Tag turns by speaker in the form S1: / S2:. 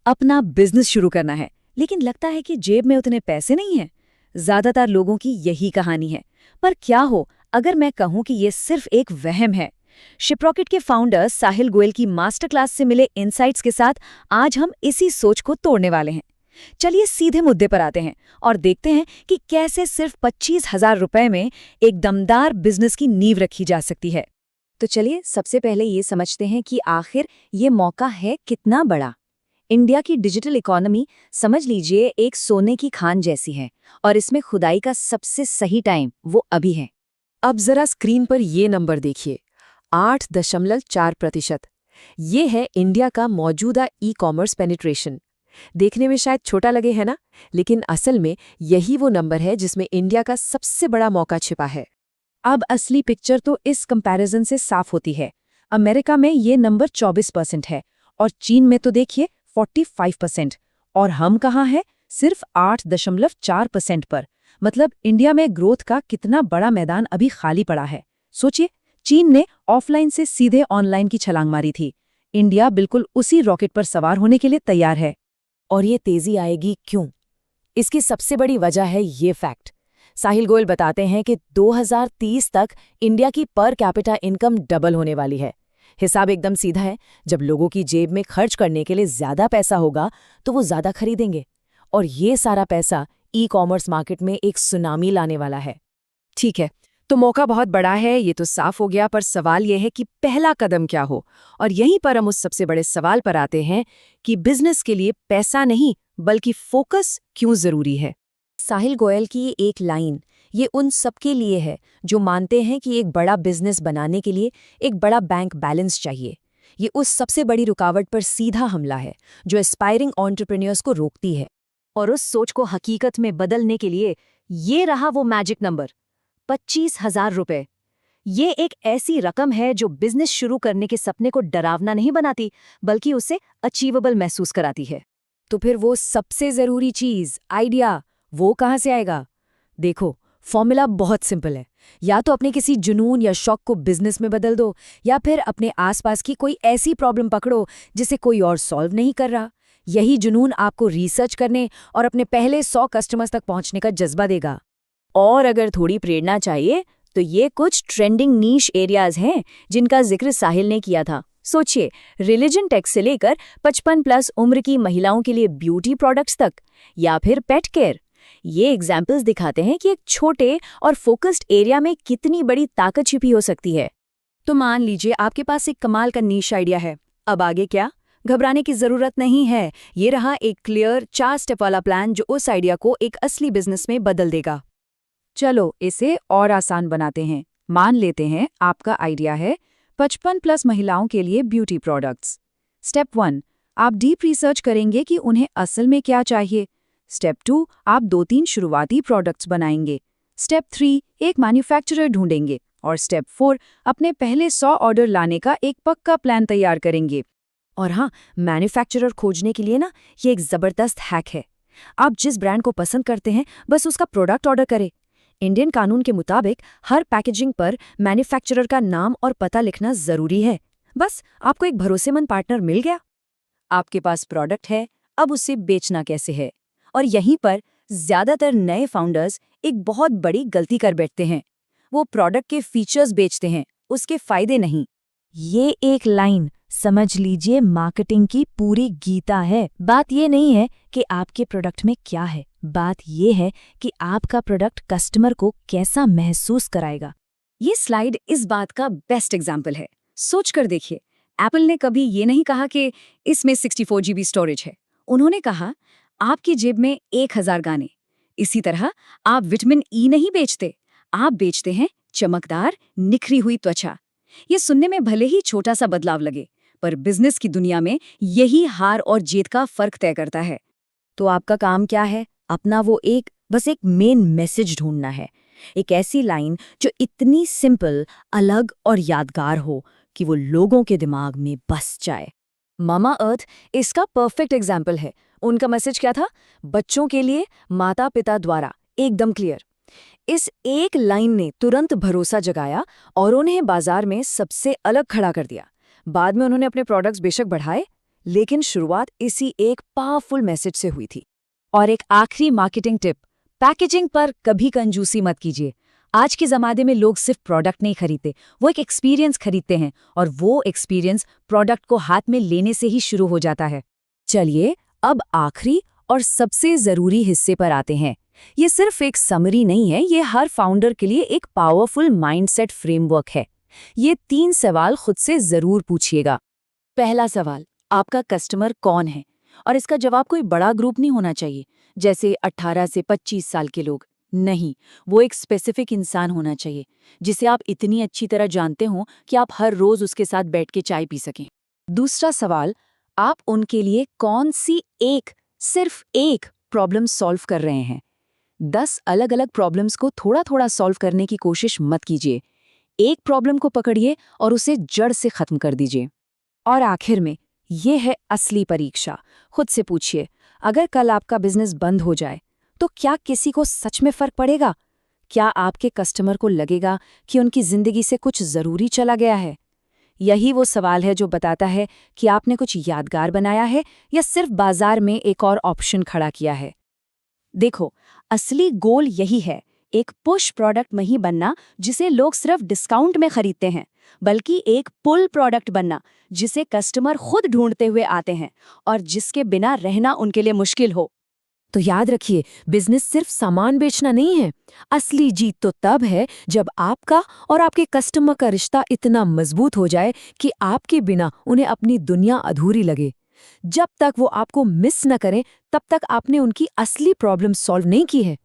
S1: अपना बिजनेस शुरू करना है, लेकिन लगता है कि जेब में उतने पैसे नहीं हैं। ज्यादातर लोगों की यही कहानी है। पर क्या हो अगर मैं कहूं कि ये सिर्फ एक वहम है। शिपरॉकेट के फाउंडर साहिल गोयल की मास्टर क्लास से मिले इनसाइट्स के साथ आज हम इसी सोच को तोड़ने वाले हैं। चलिए सीधे मुद्दे पर आते हैं और देखते हैं कि कैसे सिर्फ 25,000 रुपए में एक दमदार बिजनेस की नींव रखी जा सकती है।
S2: तो चलिए सबसे पहले ये समझते हैं कि आखिर ये मौका है कितना बड़ा। इंडिया की डिजिटल इकोनॉमी समझ लीजिए एक सोने की खान जैसी है और इसमें खुदाई का सबसे सही टाइम वो अभी है।
S3: अब जरा स्क्रीन पर ये नंबर देखिए, 8.4%। ये है इंडिया का मौजूदा ई कॉमर्स पेनिट्रेशन। देखने में शायद छोटा लगे है ना, लेकिन असल में यही वो नंबर है जिसमें इंडिया का सबसे बड़ा मौका छिपा है।
S2: अब असली पिक्चर तो इस कंपैरिजन से साफ होती है। अमेरिका में ये नंबर 24% है और चीन में तो देखिए 45%। और हम कहाँ हैं? सिर्फ 8.4% पर। मतलब इंडिया में ग्रोथ का कितना बड़ा मैदान अभी खाली पड़ा है। सोचिए, चीन ने ऑफलाइन से सीधे ऑनलाइन की छलांग मारी थी। इंडिया बिल्कुल उसी रॉकेट पर सवार होने के लिए तैयार है।
S3: और ये तेजी आएगी क्यों? इसकी सबसे बड़ी वजह है ये फैक्ट। साहिल गोयल बताते हैं कि 2030 तक इंडिया की पर कैपिटा इनकम डबल होने वाली है। हिसाब एकदम सीधा है, जब लोगों की जेब में खर्च करने के लिए ज्यादा पैसा होगा तो वो ज्यादा खरीदेंगे, और ये सारा पैसा ई कॉमर्स मार्केट में एक सुनामी लाने वाला है।
S4: ठीक है, तो मौका बहुत बड़ा है, ये तो साफ हो गया, पर सवाल ये है कि पहला कदम क्या हो। और यहीं पर हम उस सबसे बड़े सवाल पर आते हैं कि बिजनेस के लिए पैसा नहीं बल्कि फोकस क्यों जरूरी है।
S2: साहिल गोयल की एक लाइन ये उन सबके लिए है जो मानते हैं कि एक बड़ा बिजनेस बनाने के लिए एक बड़ा बैंक बैलेंस चाहिए। ये उस सबसे बड़ी रुकावट पर सीधा हमला है जो एस्पायरिंग एंटरप्रेन्योर्स को रोकती है। और उस सोच को हकीकत में बदलने के लिए ये रहा वो मैजिक नंबर, 25,000 रुपए। ये एक ऐसी रकम है जो बिजनेस शुरू करने के सपने को डरावना नहीं बनाती, बल्कि उसे अचीवेबल महसूस कराती है।
S3: तो फिर वो सबसे जरूरी चीज, आइडिया, वो कहाँ से आएगा? देखो, फॉर्मूला बहुत सिंपल है। या तो अपने किसी जुनून या शौक को बिजनेस में बदल दो, या फिर अपने आसपास की कोई ऐसी प्रॉब्लम पकड़ो जिसे कोई और सॉल्व नहीं कर रहा। यही जुनून आपको रिसर्च करने और अपने पहले 100 कस्टमर्स तक पहुंचने का जज्बा देगा।
S1: और अगर थोड़ी प्रेरणा चाहिए तो ये कुछ ट्रेंडिंग नीश एरियाज हैं जिनका जिक्र साहिल ने किया था। सोचिए, रिलीजन टेक से लेकर 55+ उम्र की महिलाओं के लिए ब्यूटी प्रोडक्ट्स तक, या फिर पेट केयर। ये एग्जाम्पल्स दिखाते हैं कि एक छोटे और फोकस्ड एरिया में कितनी बड़ी ताकत छिपी हो सकती है।
S4: तो मान लीजिए आपके पास एक कमाल का नीश आइडिया है। अब आगे क्या? घबराने की जरूरत नहीं है। ये रहा एक क्लियर 4 स्टेप वाला प्लान जो उस आइडिया को एक असली बिजनेस में बदल देगा।
S2: चलो इसे और आसान बनाते हैं। मान लेते हैं आपका आइडिया है 55+ महिलाओं के लिए ब्यूटी प्रोडक्ट्स। स्टेप 1, आप डीप रिसर्च करेंगे कि उन्हें असल में क्या चाहिए। स्टेप 2, आप 2-3 शुरुआती प्रोडक्ट्स बनाएंगे। स्टेप 3, एक मैन्युफैक्चरर ढूंढेंगे। और स्टेप 4, अपने पहले 100 ऑर्डर लाने का एक पक्का प्लान तैयार करेंगे।
S3: और हाँ, मैन्युफैक्चरर खोजने के लिए ना, ये एक जबरदस्त हैक है। आप जिस ब्रांड को पसंद करते हैं बस उसका प्रोडक्ट ऑर्डर करें। इंडियन कानून के मुताबिक हर पैकेजिंग पर मैन्युफैक्चरर का नाम और पता लिखना जरूरी है। बस आपको एक भरोसेमंद पार्टनर मिल गया।
S2: आपके पास प्रोडक्ट है, अब उसे बेचना कैसे है। और यहीं पर ज्यादातर नए फाउंडर्स एक बहुत बड़ी गलती कर बैठते हैं। वो प्रोडक्ट के फीचर्स बेचते हैं, उसके फायदे नहीं।
S1: ये एक लाइन समझ लीजिए मार्केटिंग की पूरी गीता है। बात ये नहीं है कि आपके प्रोडक्ट में क्या है, बात ये है कि आपका प्रोडक्ट कस्टमर को कैसा महसूस कराएगा।
S2: ये स्लाइड इस बात का बेस्ट एग्जाम्पल है। सोच कर देखिए, एप्पल ने कभी ये नहीं कहा कि इसमें 64 GB स्टोरेज है। उन्होंने कहा आपकी जेब में 1000 गाने। इसी तरह आप विटामिन ई नहीं बेचते, आप बेचते हैं चमकदार निखरी हुई त्वचा। ये सुनने में भले ही छोटा सा बदलाव लगे, पर बिजनेस की दुनिया में यही हार और जीत का फर्क तय करता है।
S1: तो आपका काम क्या है? अपना वो बस एक मेन मैसेज ढूंढना है। एक ऐसी लाइन जो इतनी सिंपल, अलग और यादगार हो कि वो लोगों के दिमाग में बस जाए।
S3: मामा अर्थ इसका परफेक्ट एग्जाम्पल है। उनका मैसेज क्या था? बच्चों के लिए माता पिता द्वारा, एकदम क्लियर। इस एक लाइन ने तुरंत भरोसा जगाया और उन्हें बाजार में सबसे अलग खड़ा कर दिया। बाद में उन्होंने अपने प्रोडक्ट्स बेशक बढ़ाए,
S2: लेकिन शुरुआत इसी एक पावरफुल मैसेज से हुई थी।
S1: और एक आखिरी मार्केटिंग टिप, पैकेजिंग पर कभी कंजूसी मत कीजिए। आज के ज़माने में लोग सिर्फ प्रोडक्ट नहीं खरीदते, वो एक एक्सपीरियंस खरीदते हैं, और वो एक्सपीरियंस प्रोडक्ट को हाथ में लेने से ही शुरू हो जाता है।
S2: चलिए अब आखिरी और सबसे ज़रूरी हिस्से पर आते हैं। ये सिर्फ एक समरी नहीं है, ये हर फाउंडर के लिए एक पावरफुल माइंडसेट फ्रेमवर्क है। ये 3 सवाल खुद से ज़रूर पूछिएगा।
S1: पहला सवाल, आपका कस्टमर कौन है? और इसका जवाब कोई बड़ा ग्रुप नहीं होना चाहिए, जैसे 18 से 25 साल के लोग। नहीं, वो एक स्पेसिफिक इंसान होना चाहिए जिसे आप इतनी अच्छी तरह जानते हो कि आप हर रोज उसके साथ बैठ के चाय पी सकें।
S2: दूसरा सवाल, आप उनके लिए कौन सी सिर्फ एक प्रॉब्लम सॉल्व कर रहे हैं? 10 अलग अलग प्रॉब्लम्स को थोड़ा थोड़ा सॉल्व करने की कोशिश मत कीजिए। एक प्रॉब्लम को पकड़िए और उसे जड़ से खत्म कर दीजिए।
S1: और आखिर में ये है असली परीक्षा। खुद से पूछिए, अगर कल आपका बिजनेस बंद हो जाए तो क्या किसी को सच में फर्क पड़ेगा? क्या आपके कस्टमर को लगेगा कि उनकी जिंदगी से कुछ जरूरी चला गया है? यही वो सवाल है जो बताता है कि आपने कुछ यादगार बनाया है या सिर्फ बाजार में एक और ऑप्शन खड़ा किया है। देखो, असली गोल यही है, एक पुश प्रोडक्ट नहीं बनना जिसे लोग सिर्फ डिस्काउंट में खरीदते हैं, बल्कि एक पुल प्रोडक्ट बनना जिसे कस्टमर खुद ढूंढते हुए आते हैं और जिसके बिना रहना उनके लिए मुश्किल हो।
S2: तो याद रखिए, बिजनेस सिर्फ सामान बेचना नहीं है। असली जीत तो तब है जब आपका और आपके कस्टमर का रिश्ता इतना मजबूत हो जाए कि आपके बिना उन्हें अपनी दुनिया अधूरी लगे। जब तक वो आपको मिस न करें, तब तक आपने उनकी असली प्रॉब्लम सॉल्व नहीं की है।